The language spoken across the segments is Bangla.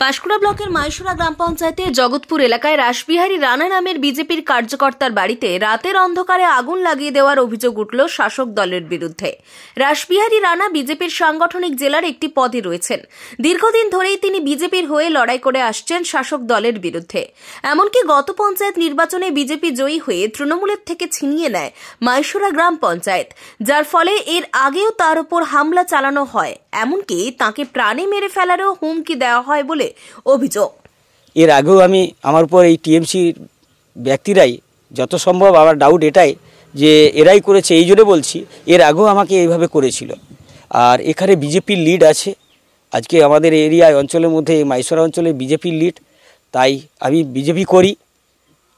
পাঁশকুড়া ব্লকের মাইশোরা গ্রাম পঞ্চায়েতের জগৎপুর এলাকায় রাসবিহারী রানা নামের বিজেপির কার্যকর্তার বাড়িতে রাতের অন্ধকারে আগুন লাগিয়ে দেওয়ার অভিযোগ উঠল শাসক দলের বিরুদ্ধে। রাসবিহারী রানা বিজেপির সাংগঠনিক জেলার একটি পদে রয়েছেন। দীর্ঘদিন ধরেই তিনি বিজেপির হয়ে লড়াই করে আসছেন শাসক দলের বিরুদ্ধে। এমনকি গত পঞ্চায়েত নির্বাচনে বিজেপি জয়ী হয়ে তৃণমূলের থেকে ছিনিয়ে নেয় মাইশোরা গ্রাম পঞ্চায়েত, যার ফলে এর আগেও তার উপর হামলা চালানো হয়, এমনকি তাকে প্রাণে মেরে ফেলারও হুমকি দেওয়া হয় বলে অভিযোগ। এর আগেও আমার উপর এই টিএমসির ব্যক্তিরাই যত সম্ভব, আমার ডাউট এটাই যে এরাই করেছে, এই জন্য বলছি এর আগেও আমাকে এইভাবে করেছিল। আর এখানে বিজেপির লিড আছে, আজকে আমাদের এরিয়ায় অঞ্চলের মধ্যে মাইশোরা অঞ্চলে বিজেপির লিড, তাই আমি বিজেপি করি।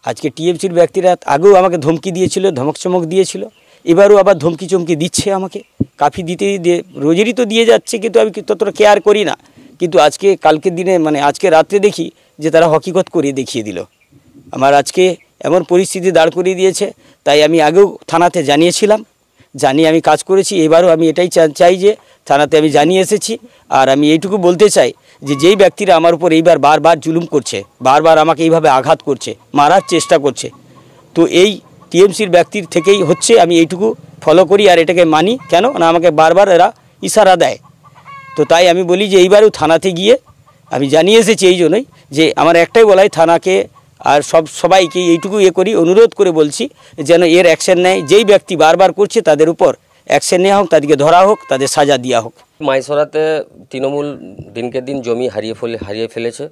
আজকে টিএমসির ব্যক্তিরা আগেও আমাকে ধমকি দিয়েছিল, ধমক চমক দিয়েছিল, এবারও আবার ধমকি চমকি দিচ্ছে আমাকে। কাফি দিতে রোজেরই তো দিয়ে যাচ্ছে, কিন্তু আমি ততটা কেয়ার করি না। কিন্তু আজকে কালকের দিনে আজকে রাত্রে দেখি যে তারা হকিকত করে দেখিয়ে দিল। আমার আজকে এমন পরিস্থিতি দাঁড় করিয়ে দিয়েছে, তাই আমি আগেও থানাতে জানিয়েছিলাম, জানিয়ে আমি কাজ করেছি। এবারও আমি এটাই চাই যে থানাতে আমি জানিয়ে এসেছি। আর আমি এইটুকু বলতে চাই যে যেই ব্যক্তিরা আমার উপর এইবার বারবার জুলুম করছে, বারবার আমাকে এইভাবে আঘাত করছে, মারার চেষ্টা করছে, তো এই টিএমসির ব্যক্তির থেকেই হচ্ছে। আমি এইটুকু ফলো করি আর এটাকে মানি। কেন না, আমাকে বারবার এরা ইশারা দেয়। তো তাই আমি বলি যে এইবারও থানাতে গিয়ে আমি জানিয়ে এসেছি। এই জন্যই যে আমার একটাই বলাই থানাকে আর সবাইকে এইটুকু করি, অনুরোধ করে বলছি যেন এর অ্যাকশন নেয়। যেই ব্যক্তি বারবার করছে তাদের উপর অ্যাকশন নেওয়া হোক, তাদেরকে ধরা হোক, তাদের সাজা দেওয়া হোক। মাইশোরাতে তৃণমূল দিনকে দিন জমি হারিয়ে ফেলেছে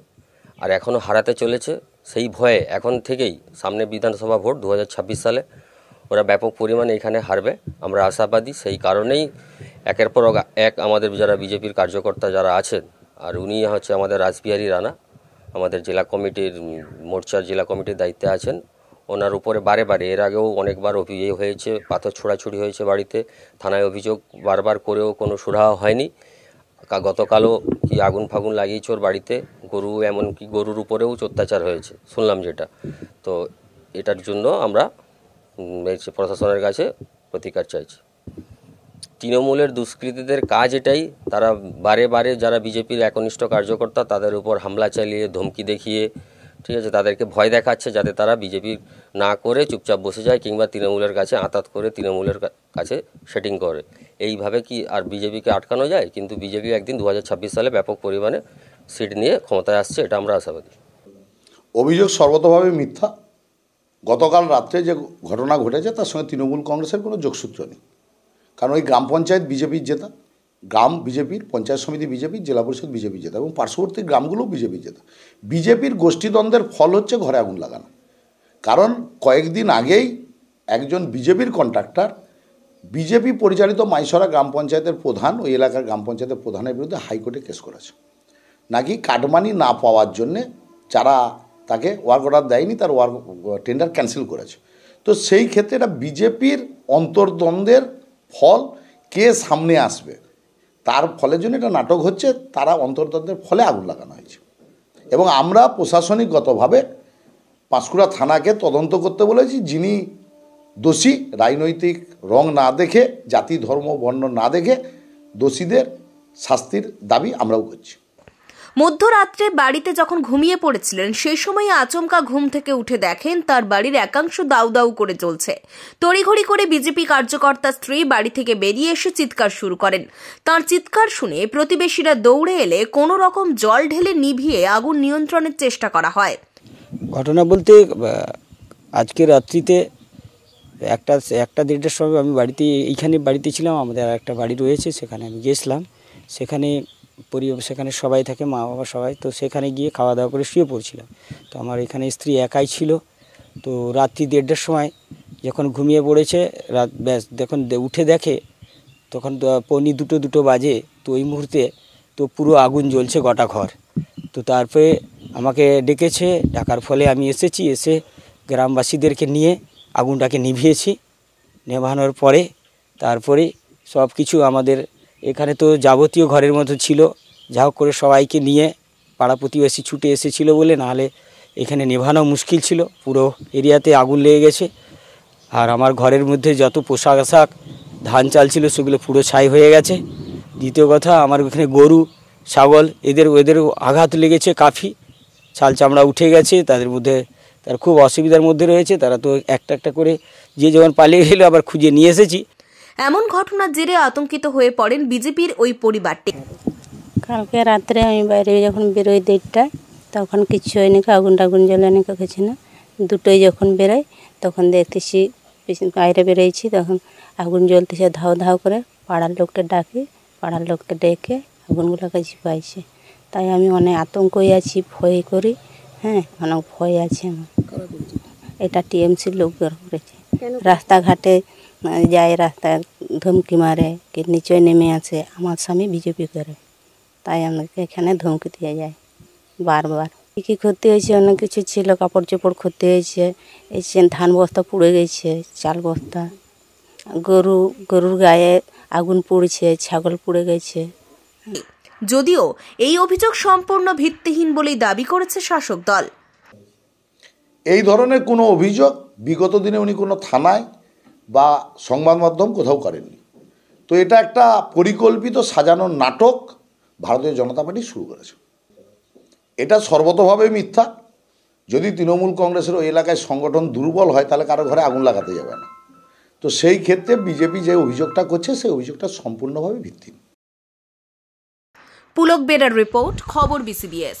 আর এখনও হারাতে চলেছে। সেই ভয়ে এখন থেকেই সামনে বিধানসভা ভোট 2026 সালে ওরা ব্যাপক পরিমাণে এখানে হারবে, আমরা আশাবাদী। সেই কারণেই একের পর এক আমাদের যারা বিজেপির কার্যকর্তা যারা আছেন, আর উনি হচ্ছে আমাদের রাসবিহারী রানা, আমাদের জেলা কমিটির মোর্চার জেলা কমিটির দায়িত্বে আছেন। ওনার উপরে বারে এর আগেও অনেকবার হয়েছে, পাথর ছোড়াছুড়ি হয়েছে বাড়িতে, থানায় অভিযোগ বারবার করেও কোনো সুরাহা হয়নি। গতকালও কি আগুন ফাগুন লাগিয়েছে ওর বাড়িতে, এমনকি গরুর উপরেও অত্যাচার হয়েছে শুনলাম যেটা। তো এটার জন্য আমরা প্রশাসনের কাছে প্রতিকার চাইছি। তৃণমূলের দুষ্কৃতীদের কাজ এটাই, তারা বারে যারা বিজেপির একনিষ্ঠ কার্যকর্তা তাদের উপর হামলা চালিয়ে ধমকি দেখিয়ে, ঠিক আছে, তাদেরকে ভয় দেখাচ্ছে যাতে তারা বিজেপি না করে চুপচাপ বসে যায় কিংবা তৃণমূলের কাছে আঁতাত করে তৃণমূলের কাছে সেটিং করে। এইভাবে কি আর বিজেপিকে আটকানো যায়? কিন্তু বিজেপি একদিন 2026 সালে ব্যাপক পরিমাণে সিট নিয়ে ক্ষমতায় আসছে, এটা আমরা আশাবাদী। অভিযোগ সর্বতভাবে মিথ্যা। গতকাল রাত্রে যে ঘটনা ঘটেছে তার সঙ্গে তৃণমূল কংগ্রেসের কোনো যোগসূত্র নেই। কারণ ওই গ্রাম পঞ্চায়েত বিজেপির জেতা, গ্রাম বিজেপির, পঞ্চায়েত সমিতি বিজেপির, জেলা পরিষদ বিজেপির জেতা এবং পার্শ্ববর্তী গ্রামগুলোও বিজেপির জেতা। বিজেপির গোষ্ঠীদ্বন্দ্বের ফল হচ্ছে ঘরে আগুন লাগানো। কারণ কয়েকদিন আগেই একজন বিজেপির কন্ট্রাক্টর বিজেপি পরিচালিত মাইশোরা গ্রাম পঞ্চায়েতের প্রধান, ওই এলাকার গ্রাম পঞ্চায়েতের প্রধানের বিরুদ্ধে হাইকোর্টে কেস করেছে। নাকি কাটমানি না পাওয়ার জন্যে যারা তাকে ওয়ার্ক অর্ডার দেয়নি, তার টেন্ডার ক্যান্সেল করেছে। তো সেই ক্ষেত্রে এটা বিজেপির অন্তর্দ্বন্দ্বের ফল, কে সামনে আসবে তার ফলের জন্য এটা নাটক হচ্ছে। তারা অন্তর্দ্বন্দ্বের ফলে আগুন লাগানো হয়েছে এবং আমরা প্রশাসনিকগতভাবে পাঁশকুড়া থানাকে তদন্ত করতে বলেছি। যিনি দোষী, রাজনৈতিক রং না দেখে, জাতি ধর্ম বর্ণ না দেখে দোষীদের শাস্তির দাবি আমরাও করছি। মধ্যরাত্রে বাড়িতে যখন ঘুমিয়ে পড়েছিলেন সেই সময় আচমকা ঘুম থেকে উঠে দেখেন তার বাড়ির একাংশ দাউ দাউ করে জ্বলছে। তড়িঘড়ি করে বিজেপি কার্যকর্তার স্ত্রী বাড়ি থেকে বেরিয়ে এসে চিৎকার শুরু করেন। তার চিৎকার শুনে প্রতিবেশীরা দৌড়ে এলে কোনো রকম জল ঢেলে নিভিয়ে আগুন নিয়ন্ত্রণের চেষ্টা করা হয়। ঘটনা বলতে আজকে রাত্রিতে 1-1:30টার সময় আমি বাড়িতে ছিলাম। আমাদের আর একটা বাড়ি রয়েছে, সেখানে আমি গিয়েছিলাম। সেখানে সবাই থাকে, মা বাবা সবাই। তো সেখানে গিয়ে খাওয়া দাওয়া করে শুয়ে পড়ছিলাম। তো আমার এখানে স্ত্রী একাই ছিল। তো রাত্রি 1:30টার সময় যখন ঘুমিয়ে পড়েছে, যখন উঠে দেখে তখন 1:45-2 বাজে। তো ওই মুহূর্তে তো পুরো আগুন জ্বলছে গোটা ঘর। তো তারপরে আমাকে ডেকেছে, ডাকার ফলে আমি এসেছি। এসে গ্রামবাসীদেরকে নিয়ে আগুনটাকে নিভিয়েছি। নেভানোর পরে তারপরে সব কিছু আমাদের এখানে তো যাবতীয় ঘরের মতো ছিল, যা হোক করে সবাইকে নিয়ে পাড়া প্রতিবেশী ছুটে এসেছিল বলে, নাহলে এখানে নেভানো মুশকিল ছিল। পুরো এরিয়াতে আগুন লেগে গেছে। আর আমার ঘরের মধ্যে যত পোশাক আশাক ধান চাল ছিল সেগুলো পুরো ছাই হয়ে গেছে। দ্বিতীয় কথা, আমার এখানে গরু ছাগল এদেরও আঘাত লেগেছে, কাফি ছাল চামড়া উঠে গেছে, তাদের মধ্যে তারা খুব অসুবিধার মধ্যে রয়েছে। তারা তো একটা একটা করে যে যেমন পালিয়ে গেল আবার খুঁজে নিয়ে এসেছি। এমন ঘটনার জেরে আতঙ্কিত হয়ে পড়েন বিজেপির ওই পরিবারটি। কালকে রাত্রে আমি বাইরে যখন বেরোই 1:30টায়, তখন কিচ্ছু হয়নি, আগুন টাগুন জ্বলেনি, কিছু না। 2টোয় যখন বেরোই তখন দেখতেছি বাইরে বেরোইছি, তখন আগুন জ্বলতেছে ধাও ধাও করে। পাড়ার লোককে ডাকি, পাড়ার লোককে ডেকে আগুনগুলোকে ঝিপাইছে। তাই আমি অনেক আতঙ্কই আছি, ভয় করি, হ্যাঁ, অনেক ভয় আছে আমার। এটা টিএমসির লোকদের করেছে। রাস্তাঘাটে যায়, রাস্তায় ধমকি মারে, কি নিচে নেমে আসে, আমার স্বামী বিজেপি করে, তাই আমাকে এখানে ধমকি দিয়ে যায় বারবার। কী ক্ষতি হয়েছে, অনেক কিছু ছিল, কাপড় চোপড় ক্ষতি হয়েছে, এই ধান বস্তা পুড়ে গেছে, চাল বস্তা, গরুর গায়ে আগুন পড়েছে, ছাগল পুড়ে গেছে। যদিও এই অভিযোগ সম্পূর্ণ ভিত্তিহীন বলেই দাবি করেছে শাসক দল। এই ধরনের কোনো অভিযোগ বিগত দিনে উনি কোনো থানায় বা সংবাদ মাধ্যম কোথাও করেননি। তো এটা একটা পরিকল্পিত সাজানো নাটক ভারতীয় জনতা পার্টি শুরু করেছে। এটা সর্বতভাবে মিথ্যা। যদি তৃণমূল কংগ্রেসের ওই এলাকায় সংগঠন দুর্বল হয় তাহলে কারো ঘরে আগুন লাগাতে যাবে না। তো সেই ক্ষেত্রে বিজেপি যে অভিযোগটা করছে সেই অভিযোগটা সম্পূর্ণভাবে ভিত্তিহীন। পুলক বেরার রিপোর্ট, খবর বিসিবিএস।